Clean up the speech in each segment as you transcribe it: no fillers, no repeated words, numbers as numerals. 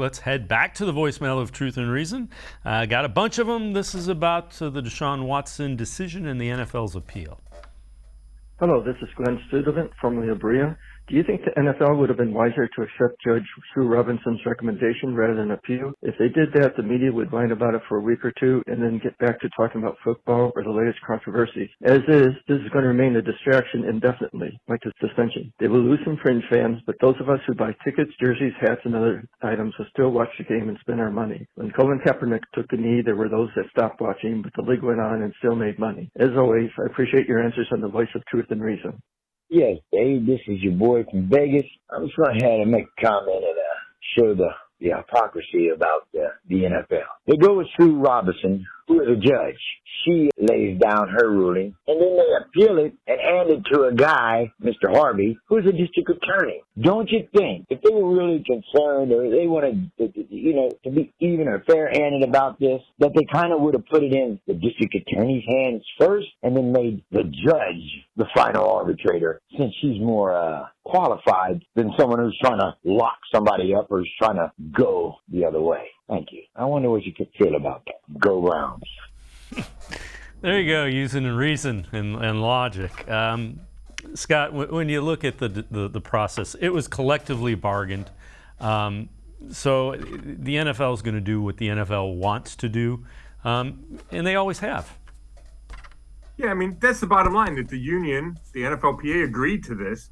Let's head back to the voicemail of Truth and Reason. Got a bunch of them. This is about the Deshaun Watson decision and the NFL's appeal. Hello, this is Glenn Studevant, formerly of Berea. Do you think the NFL would have been wiser to accept Judge Sue Robinson's recommendation rather than appeal? If they did that, the media would whine about it for a week or two and then get back to talking about football or the latest controversies. As is, this is going to remain a distraction indefinitely, like the suspension. They will lose some fringe fans, but those of us who buy tickets, jerseys, hats, and other items will still watch the game and spend our money. When Colin Kaepernick took the knee, there were those that stopped watching, but the league went on and still made money. As always, I appreciate your answers on the voice of truth and reason. Yes, Dave, this is your boy from Vegas. I'm just going ahead and make a comment and show the hypocrisy about the NFL. They go with Sue Robinson, who is a judge. She lays down her ruling, and then they appeal it and hand it to a guy, Mr. Harvey, who's a district attorney. Don't you think, if they were really concerned or they wanted, to be even or fair-handed about this, that they kind of would have put it in the district attorney's hands first and then made the judge the final arbitrator, since she's more qualified than someone who's trying to lock somebody up or is trying to go the other way. Thank you. I wonder what you could feel about that. Go Browns. There you go, using reason and logic. Scott, when you look at the process, it was collectively bargained. So the NFL is going to do what the NFL wants to do, and they always have. Yeah, I mean, that's the bottom line, that the union, the NFLPA, agreed to this,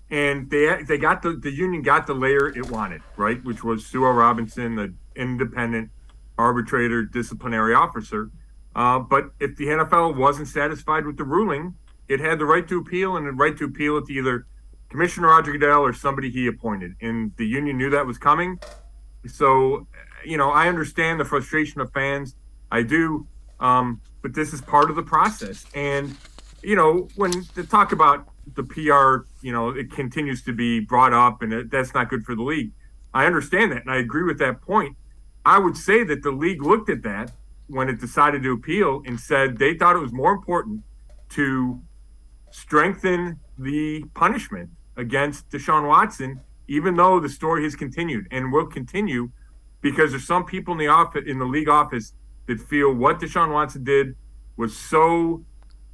and they got the union got the layer it wanted, right, which was Sue Robinson, the independent arbitrator, disciplinary officer. But if the NFL wasn't satisfied with the ruling, it had the right to appeal, and the right to appeal it to either Commissioner Roger Goodell or somebody he appointed. And the union knew that was coming. So, I understand the frustration of fans. I do. But this is part of the process. And, when they talk about the PR, it continues to be brought up, and that's not good for the league. I understand that, and I agree with that point. I would say that the league looked at that when it decided to appeal and said they thought it was more important to strengthen the punishment against Deshaun Watson, even though the story has continued and will continue, because there's some people in the league office that feel what Deshaun Watson did was so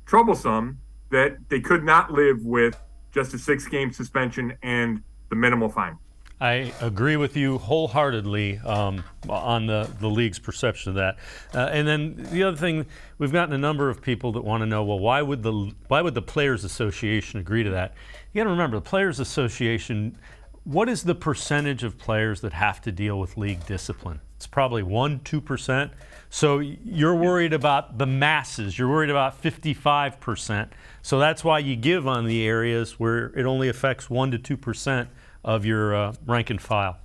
troublesome that they could not live with just a 6-game suspension and the minimal fine. I agree with you wholeheartedly on the league's perception of that. And then the other thing, we've gotten a number of people that want to know, well, why would the Players Association agree to that? You got to remember, the Players Association, what is the percentage of players that have to deal with league discipline? It's probably 1-2%. So you're worried about the masses. You're worried about 55%. So that's why you give on the areas where it only affects 1 to 2% of your rank and file.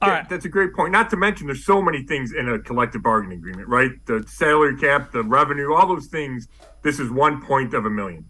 All right. That's a great point. Not to mention there's so many things in a collective bargaining agreement, right? The salary cap, the revenue, all those things. This is 1 point of a million.